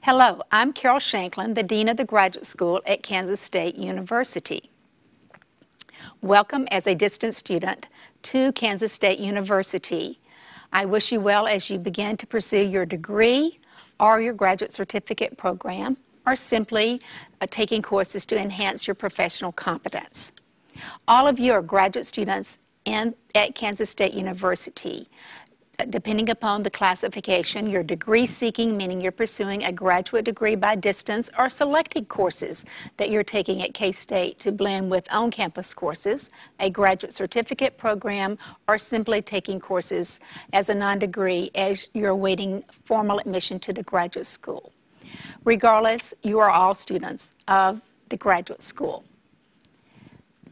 Hello, I'm Carol Shanklin, the Dean of the Graduate School at Kansas State University. Welcome as a distance student to Kansas State University. I wish you well as you begin to pursue your degree or your graduate certificate program, or simply taking courses to enhance your professional competence. All of you are graduate students at Kansas State University. Depending upon the classification, you're degree seeking, meaning you're pursuing a graduate degree by distance, or selected courses that you're taking at K-State to blend with on-campus courses, a graduate certificate program, or simply taking courses as a non-degree as you're awaiting formal admission to the graduate school. Regardless, you are all students of the graduate school.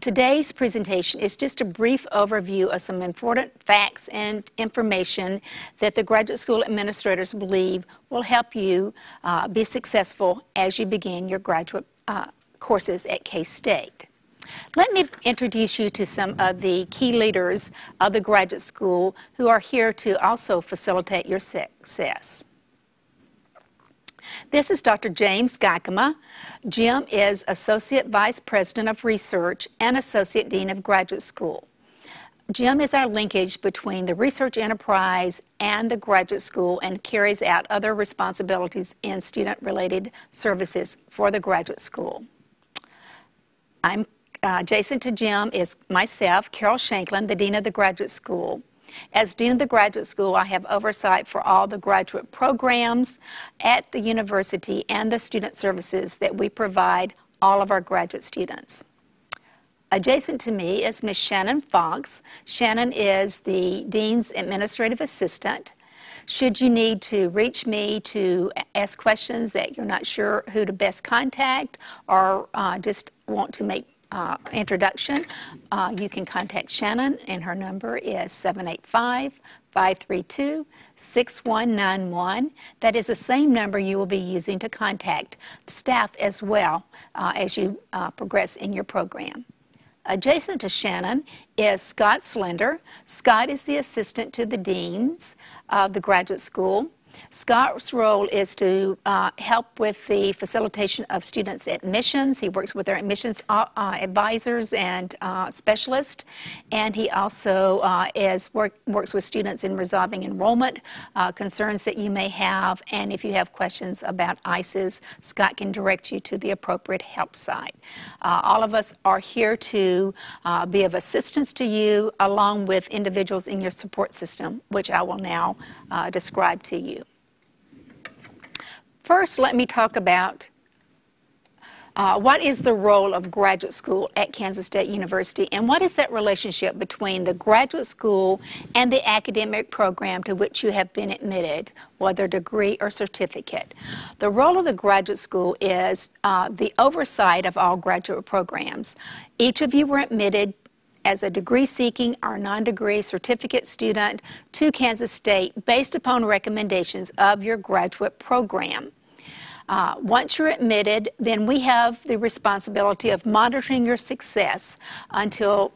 Today's presentation is just a brief overview of some important facts and information that the graduate school administrators believe will help you be successful as you begin your graduate courses at K-State. Let me introduce you to some of the key leaders of the graduate school who are here to also facilitate your success. This is Dr. James Geikema. Jim is Associate Vice President of Research and Associate Dean of Graduate School. Jim is our linkage between the research enterprise and the graduate school and carries out other responsibilities in student-related services for the graduate school. Adjacent to Jim is myself, Carol Shanklin, the Dean of the Graduate School. As Dean of the Graduate School, I have oversight for all the graduate programs at the university and the student services that we provide all of our graduate students. Adjacent to me is Ms. Shannon Fox. Shannon is the Dean's Administrative Assistant. Should you need to reach me to ask questions that you're not sure who to best contact, or just want to make introduction, you can contact Shannon, and her number is 785-532-6191. That is the same number you will be using to contact staff as well as you progress in your program. Adjacent to Shannon is Scott Slender. Scott is the assistant to the deans of the graduate school. Scott's role is to help with the facilitation of students' admissions. He works with their admissions advisors and specialists, and he also works with students in resolving enrollment concerns that you may have, and if you have questions about ICES, Scott can direct you to the appropriate help site. All of us are here to be of assistance to you, along with individuals in your support system, which I will now describe to you. First, let me talk about what is the role of graduate school at Kansas State University, and what is that relationship between the graduate school and the academic program to which you have been admitted, whether degree or certificate. The role of the graduate school is the oversight of all graduate programs. Each of you were admitted as a degree-seeking or non-degree certificate student to Kansas State based upon recommendations of your graduate program. Once you're admitted, then we have the responsibility of monitoring your success until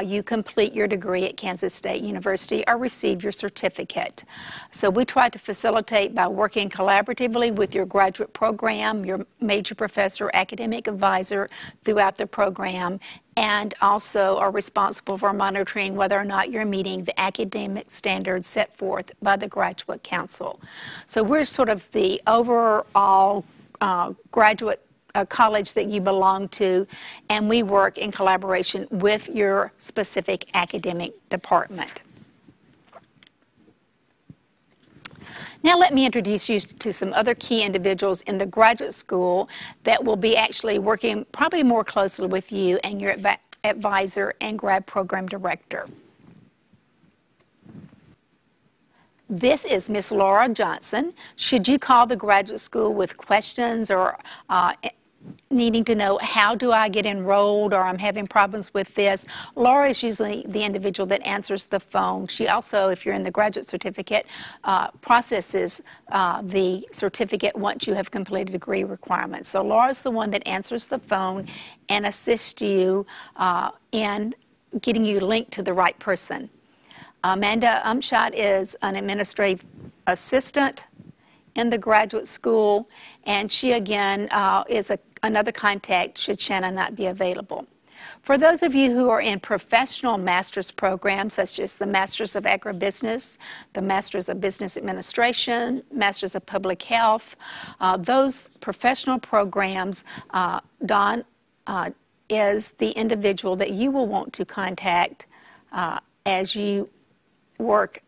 you complete your degree at Kansas State University or receive your certificate. So we try to facilitate by working collaboratively with your graduate program, your major professor, academic advisor throughout the program, and also are responsible for monitoring whether or not you're meeting the academic standards set forth by the Graduate Council. So we're sort of the overall graduate college that you belong to, and we work in collaboration with your specific academic department. Now let me introduce you to some other key individuals in the graduate school that will be actually working probably more closely with you and your advisor and grad program director. This is Miss Laura Johnson. Should you call the graduate school with questions or needing to know how do I get enrolled, or I'm having problems with this, Laura is usually the individual that answers the phone. She also, if you're in the graduate certificate, processes the certificate once you have completed degree requirements. So Laura's the one that answers the phone and assists you in getting you linked to the right person. Amanda Umshot is an administrative assistant in the graduate school, and she again is another contact should Shannon not be available. For those of you who are in professional master's programs, such as the Masters of Agribusiness, the Masters of Business Administration, Masters of Public Health, those professional programs, Dawn is the individual that you will want to contact as you work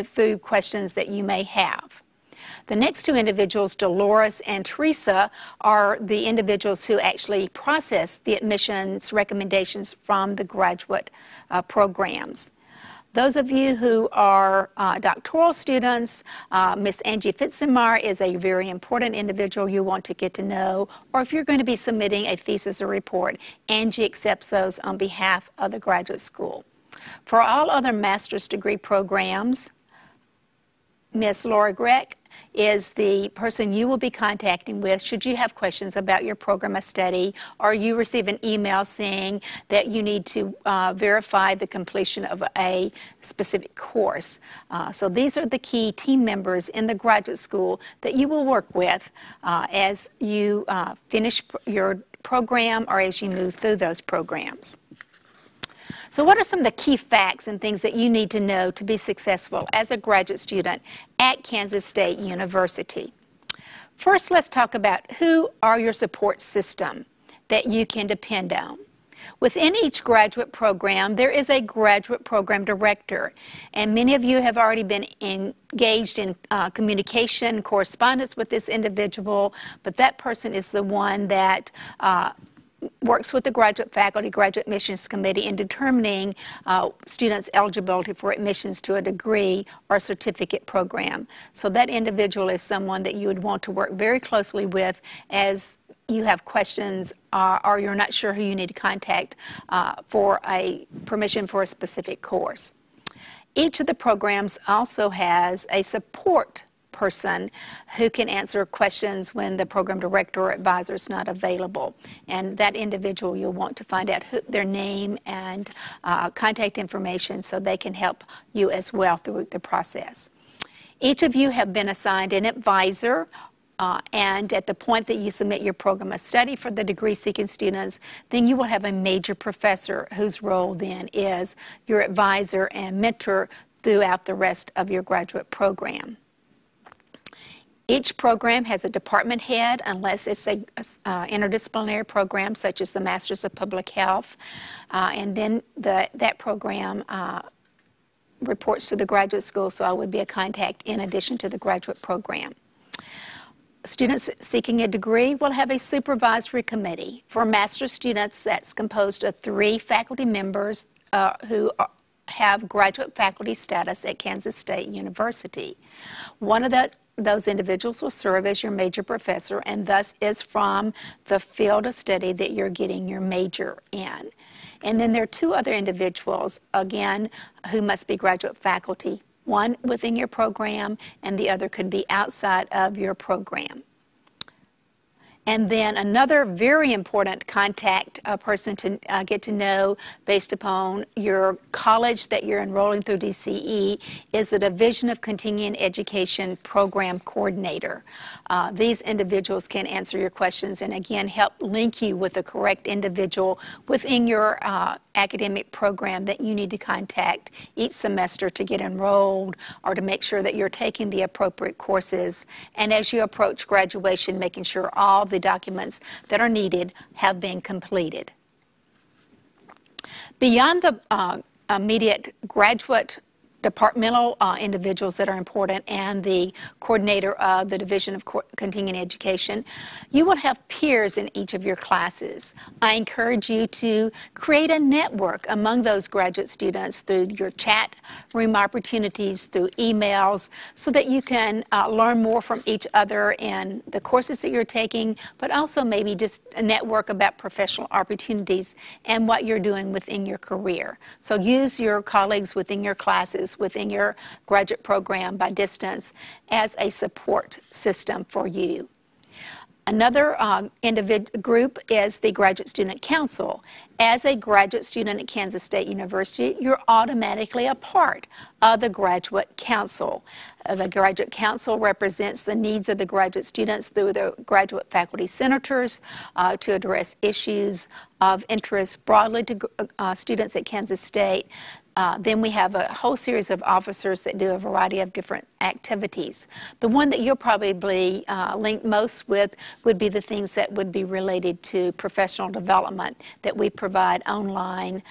through questions that you may have. The next two individuals, Dolores and Teresa, are the individuals who actually process the admissions recommendations from the graduate programs. Those of you who are doctoral students, Miss Angie Fitzenmeyer is a very important individual you want to get to know, or if you're going to be submitting a thesis or report, Angie accepts those on behalf of the graduate school. For all other master's degree programs, Miss Laura Greck is the person you will be contacting with should you have questions about your program of study, or you receive an email saying that you need to verify the completion of a specific course. So these are the key team members in the graduate school that you will work with as you finish your program or as you move through those programs. So what are some of the key facts and things that you need to know to be successful as a graduate student at Kansas State University? First, let's talk about who are your support system that you can depend on. Within each graduate program, there is a graduate program director, and many of you have already been engaged in communication, correspondence with this individual, but that person is the one that works with the graduate faculty, graduate admissions committee in determining students' eligibility for admissions to a degree or certificate program. So that individual is someone that you would want to work very closely with as you have questions or you're not sure who you need to contact for a permission for a specific course. Each of the programs also has a support person who can answer questions when the program director or advisor is not available. And that individual, you'll want to find out their name and contact information so they can help you as well through the process. Each of you have been assigned an advisor, and at the point that you submit your program of study for the degree-seeking students, then you will have a major professor whose role then is your advisor and mentor throughout the rest of your graduate program. Each program has a department head unless it's an interdisciplinary program such as the Masters of Public Health, and then that program reports to the graduate school, so I would be a contact in addition to the graduate program. Students seeking a degree will have a supervisory committee. For master's students, that's composed of 3 faculty members who have graduate faculty status at Kansas State University. One of those individuals will serve as your major professor and thus is from the field of study that you're getting your major in. And then there are 2 other individuals, again, who must be graduate faculty, one within your program and the other could be outside of your program. And then another very important contact person to get to know based upon your college that you're enrolling through DCE is the Division of Continuing Education Program Coordinator. These individuals can answer your questions and again help link you with the correct individual within your academic program that you need to contact each semester to get enrolled or to make sure that you're taking the appropriate courses, and as you approach graduation, making sure all the documents that are needed have been completed. Beyond the immediate graduate departmental individuals that are important and the coordinator of the Division of Continuing Education, you will have peers in each of your classes. I encourage you to create a network among those graduate students through your chat room opportunities, through emails, so that you can learn more from each other in the courses that you're taking, but also maybe just a network about professional opportunities and what you're doing within your career. So use your colleagues within your classes, within your graduate program by distance as a support system for you. Another group is the Graduate Student Council. As a graduate student at Kansas State University, you're automatically a part of the Graduate Council. The Graduate Council represents the needs of the graduate students through the graduate faculty senators to address issues of interest broadly to students at Kansas State. Then we have a whole series of officers that do a variety of different activities. The one that you'll probably link most with would be the things that would be related to professional development that we provide online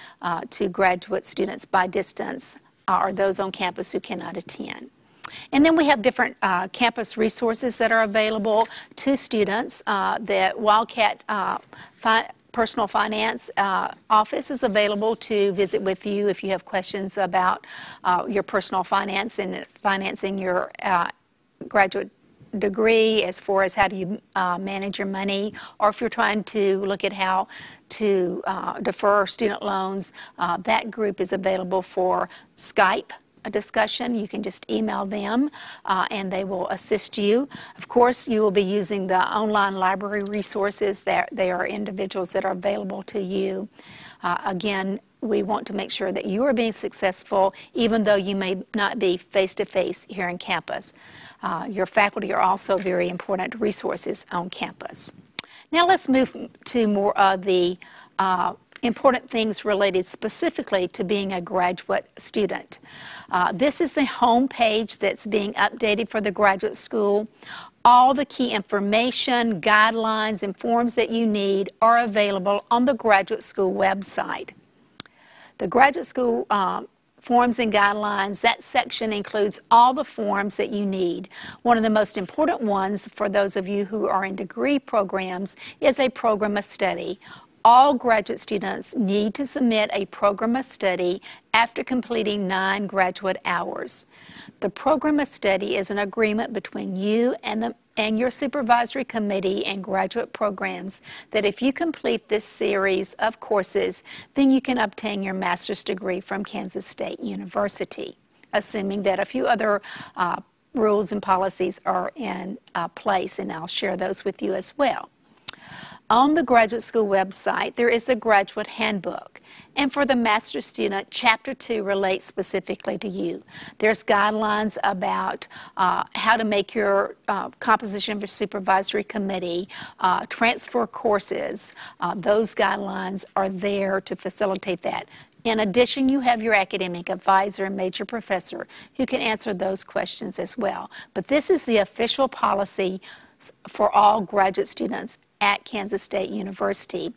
to graduate students by distance or those on campus who cannot attend. And then we have different campus resources that are available to students. The Wildcat Personal Finance Office is available to visit with you if you have questions about your personal finance and financing your graduate degree, as far as how do you manage your money, or if you're trying to look at how to defer student loans. That group is available for Skype a discussion. You can just email them and they will assist you. Of course, you will be using the online library resources. They are individuals that are available to you. Again, we want to make sure that you are being successful even though you may not be face-to-face here on campus. Your faculty are also very important resources on campus. Now let's move to more of the important things related specifically to being a graduate student. This is the home page that's being updated for the graduate school. All the key information, guidelines, and forms that you need are available on the graduate school website. The graduate school forms and guidelines, that section includes all the forms that you need. One of the most important ones for those of you who are in degree programs is a program of study. All graduate students need to submit a program of study after completing 9 graduate hours. The program of study is an agreement between you and your supervisory committee and graduate programs that if you complete this series of courses, then you can obtain your master's degree from Kansas State University, assuming that a few other rules and policies are in place, and I'll share those with you as well. On the graduate school website, there is a graduate handbook. And for the master's student, Chapter 2 relates specifically to you. There's guidelines about how to make your composition of your supervisory committee, transfer courses. Those guidelines are there to facilitate that. In addition, you have your academic advisor and major professor who can answer those questions as well. But this is the official policy for all graduate students at Kansas State University.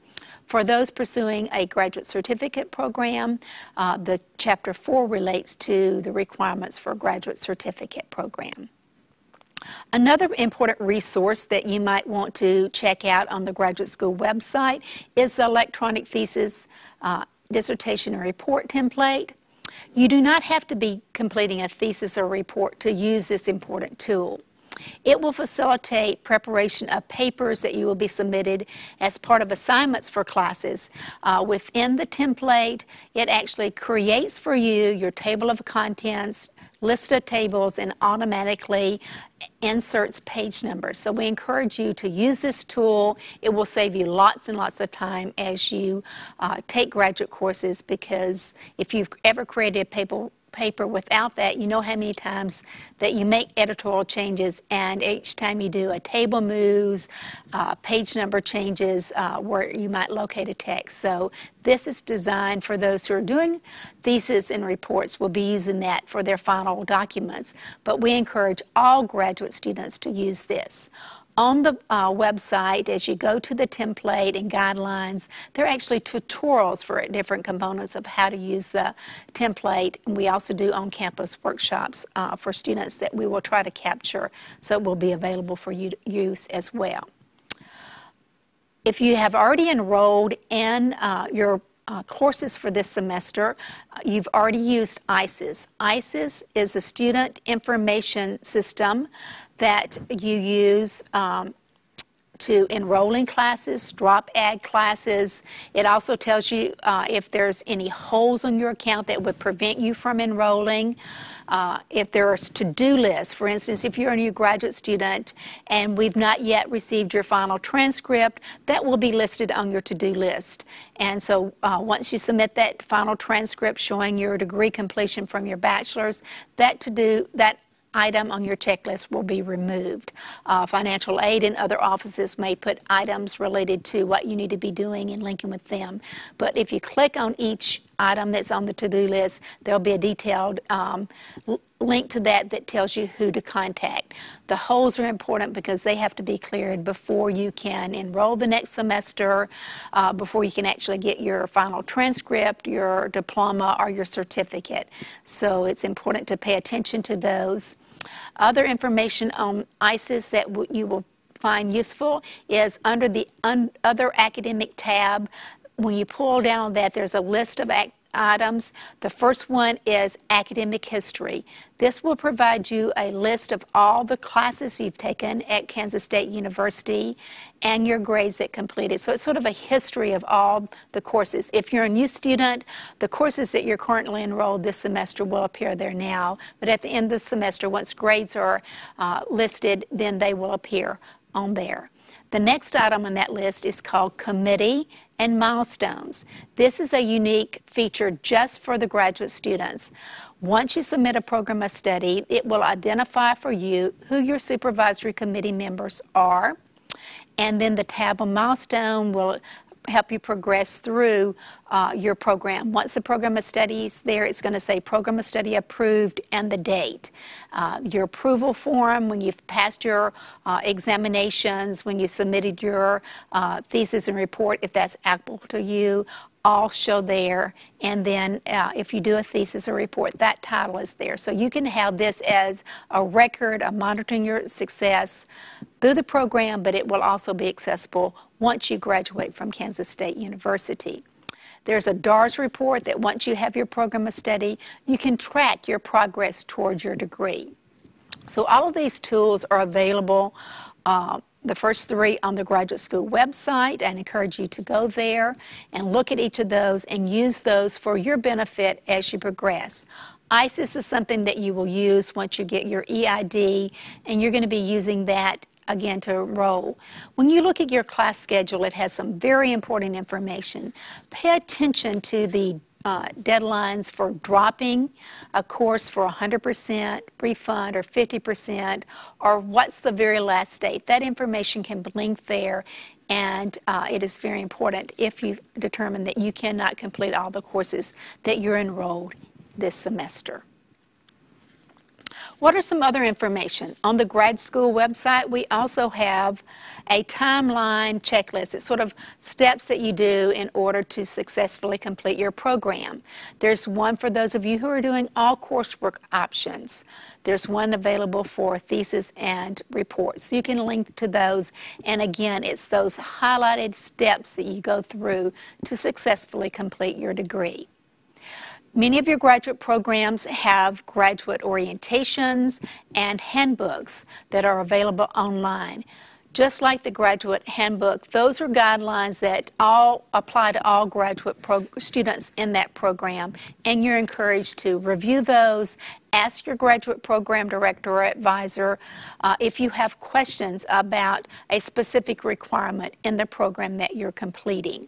For those pursuing a graduate certificate program, the Chapter 4 relates to the requirements for a graduate certificate program. Another important resource that you might want to check out on the graduate school website is the electronic thesis, dissertation, and report template. You do not have to be completing a thesis or report to use this important tool. It will facilitate preparation of papers that you will be submitted as part of assignments for classes. Within the template, it actually creates for you your table of contents, list of tables, and automatically inserts page numbers. So we encourage you to use this tool. It will save you lots and lots of time as you take graduate courses, because if you've ever created a paper without that, you know how many times that you make editorial changes, and each time you do, a table moves, page number changes where you might locate a text. So this is designed for those who are doing thesis and reports, will be using that for their final documents. But we encourage all graduate students to use this. On the website, as you go to the template and guidelines, there are actually tutorials for different components of how to use the template. And we also do on-campus workshops for students that we will try to capture, so it will be available for you to use as well. If you have already enrolled in your courses for this semester, you've already used ISIS. ISIS is a student information system that you use to enroll in classes, drop add classes. It also tells you if there's any holes on your account that would prevent you from enrolling. If there's to-do lists, for instance, if you're a new graduate student and we've not yet received your final transcript, that will be listed on your to-do list. And so once you submit that final transcript showing your degree completion from your bachelor's, that item on your checklist will be removed. Financial aid and other offices may put items related to what you need to be doing and linking with them. But if you click on each item that's on the to-do list, there'll be a detailed link to that tells you who to contact. The holes are important because they have to be cleared before you can enroll the next semester, before you can actually get your final transcript, your diploma, or your certificate. So it's important to pay attention to those. Other information on ISIS that you will find useful is under the Other Academic tab. When you pull down on that, there's a list of items. The first one is academic history. This will provide you a list of all the classes you've taken at Kansas State University and your grades that completed. So it's sort of a history of all the courses. If you're a new student, the courses that you're currently enrolled this semester will appear there now. But at the end of the semester, once grades are listed, then they will appear on there. The next item on that list is called Committee and Milestones. This is a unique feature just for the graduate students. Once you submit a program of study, it will identify for you who your supervisory committee members are, and then the tab on Milestone will help you progress through your program. Once the program of study is there, it's going to say program of study approved and the date. Your approval form, when you've passed your examinations, when you submitted your thesis and report, if that's applicable to you, all show there. And then if you do a thesis or report, that title is there. So you can have this as a record of monitoring your success through the program, but it will also be accessible once you graduate from Kansas State University. There's a DARS report that once you have your program of study, you can track your progress towards your degree. So all of these tools are available, the first three on the graduate school website. I encourage you to go there and look at each of those and use those for your benefit as you progress. ISIS is something that you will use once you get your EID, and you're going to be using that again to enroll. When you look at your class schedule, it has some very important information. Pay attention to the deadlines for dropping a course for 100% refund or 50%, or what's the very last date. That information can be linked there, and it is very important if you determine that you cannot complete all the courses that you're enrolled this semester. What are some other information? On the grad school website, we also have a timeline checklist. It's sort of steps that you do in order to successfully complete your program. There's one for those of you who are doing all coursework options. There's one available for thesis and reports. So you can link to those. And again, it's those highlighted steps that you go through to successfully complete your degree. Many of your graduate programs have graduate orientations and handbooks that are available online. Just like the graduate handbook, those are guidelines that all apply to all graduate students in that program, and you're encouraged to review those. Ask your graduate program director or advisor if you have questions about a specific requirement in the program that you're completing.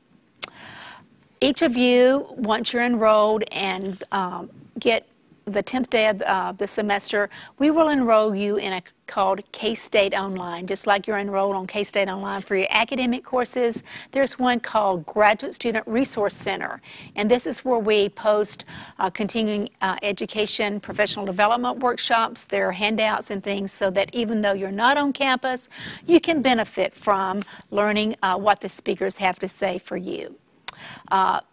Each of you, once you're enrolled and get the 10th day of the semester, we will enroll you in a called K-State Online. Just like you're enrolled on K-State Online for your academic courses, there's one called Graduate Student Resource Center. And this is where we post continuing education, professional development workshops, there are handouts and things so that even though you're not on campus, you can benefit from learning what the speakers have to say for you.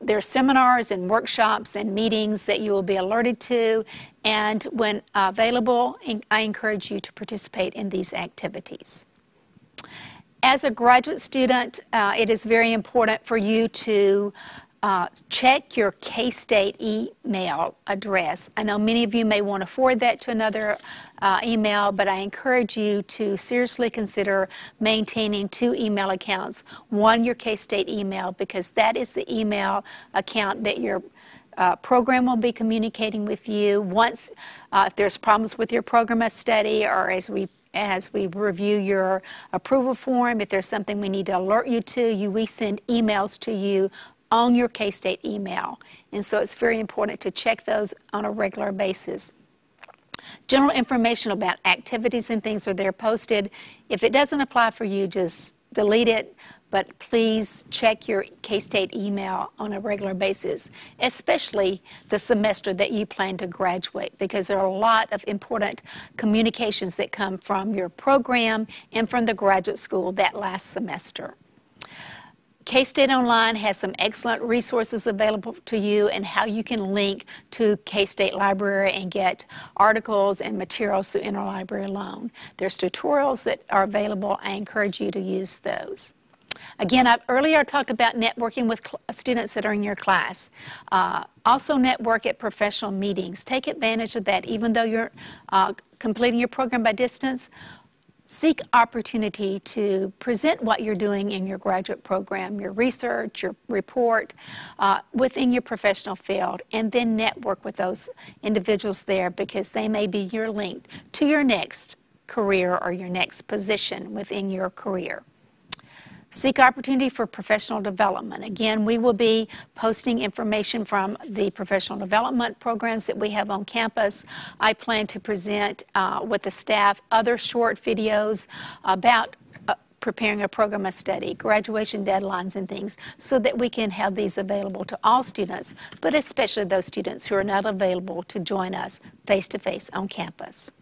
There are seminars and workshops and meetings that you will be alerted to, and when available, I encourage you to participate in these activities. As a graduate student, it is very important for you to check your K-State email address. I know many of you may want to forward that to another email, but I encourage you to seriously consider maintaining 2 email accounts. One, your K-State email, because that is the email account that your program will be communicating with you. Once, if there's problems with your program of study, or as we review your approval form, if there's something we need to alert you to, we send emails to you on your K-State email. And so it's very important to check those on a regular basis. General information about activities and things are there posted. If it doesn't apply for you, just delete it, but please check your K-State email on a regular basis, especially the semester that you plan to graduate, because there are a lot of important communications that come from your program and from the graduate school that last semester. K-State Online has some excellent resources available to you and how you can link to K-State Library and get articles and materials through interlibrary loan. There's tutorials that are available. I encourage you to use those. Again, I earlier talked about networking with students that are in your class. Also network at professional meetings. Take advantage of that. Even though you're completing your program by distance, seek opportunity to present what you're doing in your graduate program, your research, your report, within your professional field, and then network with those individuals there, because they may be your link to your next career or your next position within your career. Seek opportunity for professional development. Again, we will be posting information from the professional development programs that we have on campus. I plan to present with the staff other short videos about preparing a program of study, graduation deadlines and things, so that we can have these available to all students, but especially those students who are not available to join us face-to-face on campus.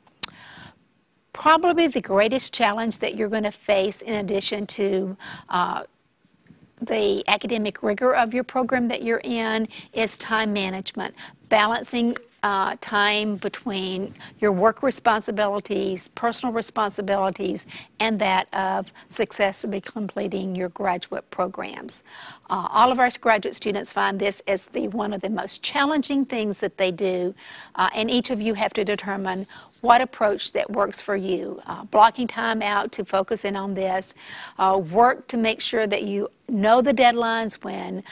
Probably the greatest challenge that you're going to face, in addition to the academic rigor of your program that you're in, is time management. Balancing time between your work responsibilities, personal responsibilities, and that of successfully completing your graduate programs. All of our graduate students find this as one of the most challenging things that they do, and each of you have to determine what approach that works for you. Blocking time out to focus in on this. Work to make sure that you know the deadlines when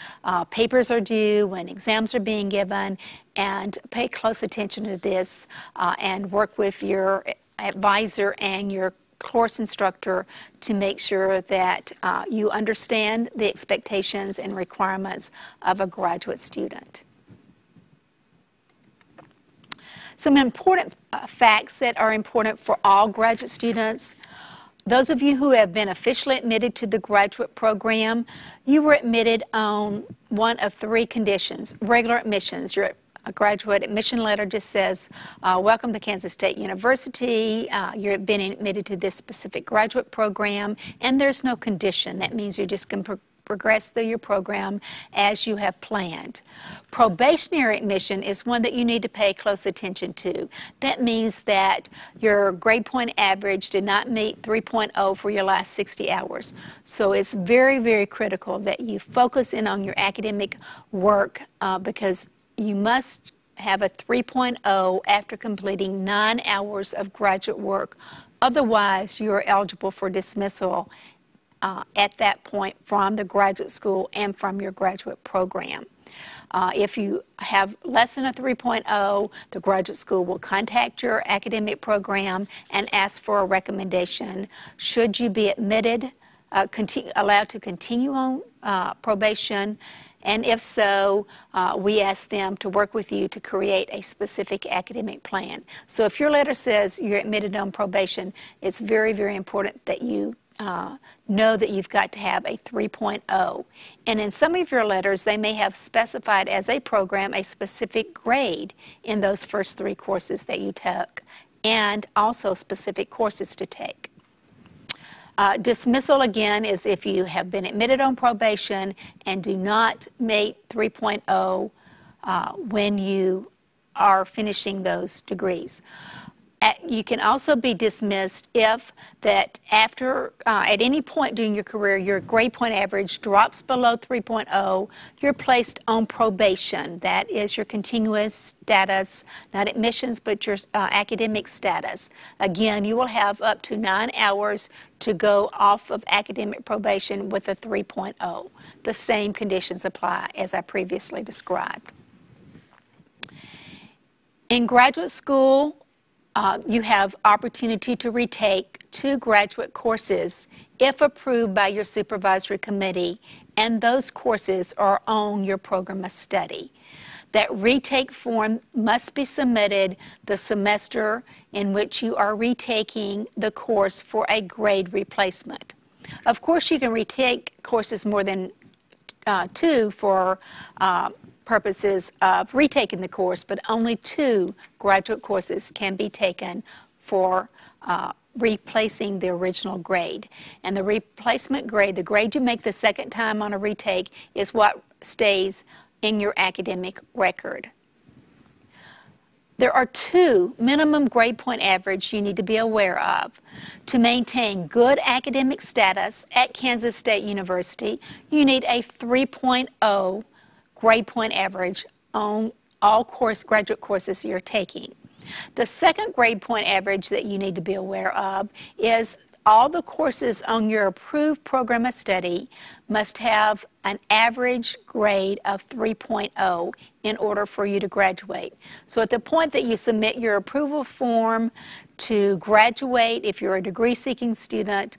papers are due, when exams are being given, and pay close attention to this and work with your advisor and your course instructor to make sure that you understand the expectations and requirements of a graduate student. Some important facts that are important for all graduate students. Those of you who have been officially admitted to the graduate program, you were admitted on one of 3 conditions. Regular admissions. Your graduate admission letter just says, welcome to Kansas State University. You're been admitted to this specific graduate program, and there's no condition. That means you just can progress through your program as you have planned. Probationary admission is one that you need to pay close attention to. That means that your grade point average did not meet 3.0 for your last 60 hours. So it's very, very critical that you focus in on your academic work because you must have a 3.0 after completing 9 hours of graduate work. Otherwise, you are eligible for dismissal at that point from the graduate school and from your graduate program. If you have less than a 3.0, the graduate school will contact your academic program and ask for a recommendation. Should you be admitted, allowed to continue on probation? And if so, we ask them to work with you to create a specific academic plan. So if your letter says you're admitted on probation, it's very, very important that you know that you've got to have a 3.0. And in some of your letters, they may have specified as a program a specific grade in those first 3 courses that you took, and also specific courses to take. Dismissal, again, is if you have been admitted on probation and do not meet 3.0 when you are finishing those degrees. You can also be dismissed if that after, at any point during your career, your grade point average drops below 3.0, you're placed on probation. That is your continuous status, not admissions, but your academic status. Again, you will have up to 9 hours to go off of academic probation with a 3.0. The same conditions apply as I previously described. In graduate school, you have opportunity to retake 2 graduate courses if approved by your supervisory committee, and those courses are on your program of study. That retake form must be submitted the semester in which you are retaking the course for a grade replacement. Of course, you can retake courses more than 2 for purposes of retaking the course, but only 2 graduate courses can be taken for replacing the original grade. And the replacement grade, the grade you make the second time on a retake, is what stays in your academic record. There are 2 minimum grade point average you need to be aware of. To maintain good academic status at Kansas State University, you need a 3.0 grade point average on all graduate courses you're taking. The second grade point average that you need to be aware of is all the courses on your approved program of study must have an average grade of 3.0 in order for you to graduate. So at the point that you submit your approval form to graduate, if you're a degree-seeking student,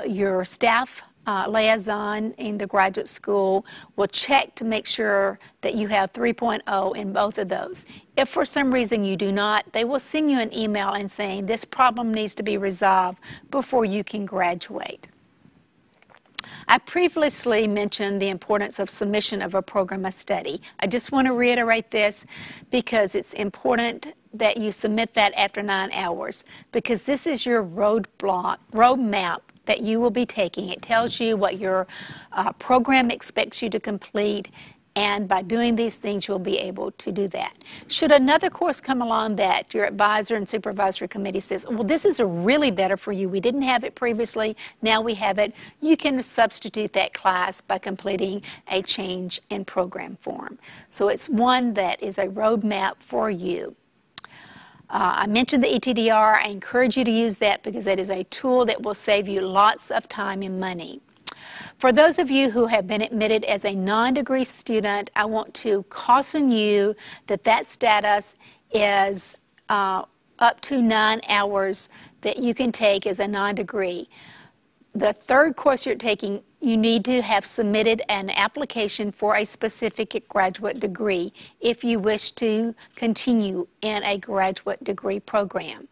your staff liaison in the graduate school will check to make sure that you have 3.0 in both of those. If for some reason you do not, they will send you an email and saying this problem needs to be resolved before you can graduate. I previously mentioned the importance of submission of a program of study. I just want to reiterate this because it's important that you submit that after 9 hours, because this is your roadmap that you will be taking. It tells you what your program expects you to complete, and by doing these things, you'll be able to do that. Should another course come along that your advisor and supervisory committee says, well, this is really better for you, we didn't have it previously, now we have it, you can substitute that class by completing a change in program form. So it's one that is a roadmap for you. I mentioned the ETDR. I encourage you to use that because that is a tool that will save you lots of time and money. For those of you who have been admitted as a non-degree student, I want to caution you that that status is up to 9 hours that you can take as a non-degree. The third course you're taking, you need to have submitted an application for a specific graduate degree if you wish to continue in a graduate degree program.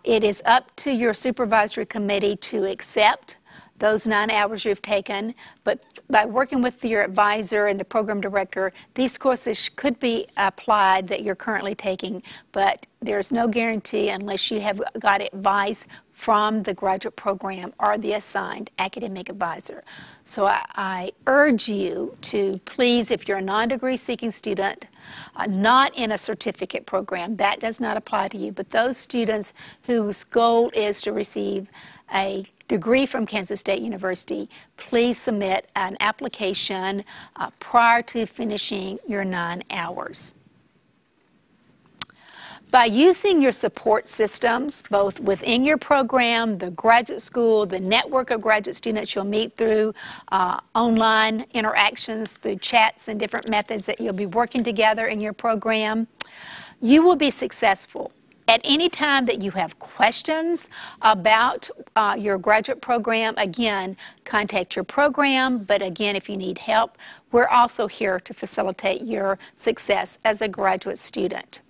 It is up to your supervisory committee to accept those 9 hours you've taken, but by working with your advisor and the program director, these courses could be applied that you're currently taking, but there's no guarantee unless you have got advice from the graduate program or the assigned academic advisor. So I urge you to please, if you're a non-degree seeking student, not in a certificate program, that does not apply to you, but those students whose goal is to receive a degree from Kansas State University, please submit an application prior to finishing your 9 hours. By using your support systems, both within your program, the graduate school, the network of graduate students you'll meet through online interactions, through chats and different methods that you'll be working together in your program, you will be successful. At any time that you have questions about your graduate program, again, contact your program, but again, if you need help, we're also here to facilitate your success as a graduate student.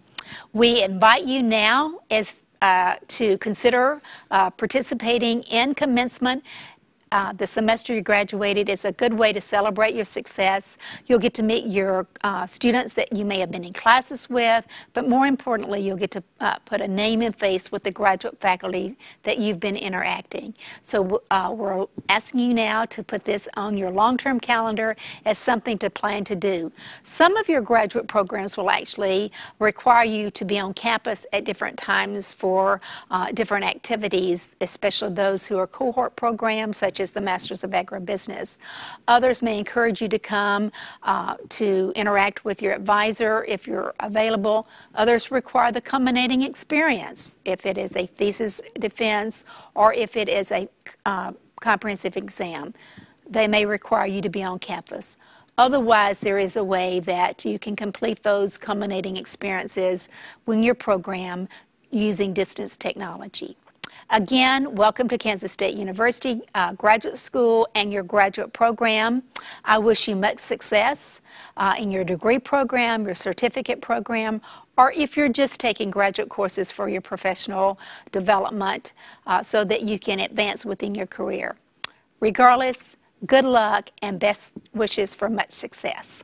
We invite you now to consider participating in commencement the semester you graduated is a good way to celebrate your success. You'll get to meet your students that you may have been in classes with, but more importantly, you'll get to put a name and face with the graduate faculty that you've been interacting. So we're asking you now to put this on your long-term calendar as something to plan to do. Some of your graduate programs will actually require you to be on campus at different times for different activities, especially those who are cohort programs such as the Masters of Agribusiness. Others may encourage you to come to interact with your advisor if you're available. Others require the culminating experience if it is a thesis defense or if it is a comprehensive exam. They may require you to be on campus. Otherwise, there is a way that you can complete those culminating experiences within your program using distance technology. Again, welcome to Kansas State University Graduate School and your graduate program. I wish you much success in your degree program, your certificate program, or if you're just taking graduate courses for your professional development so that you can advance within your career. Regardless, good luck and best wishes for much success.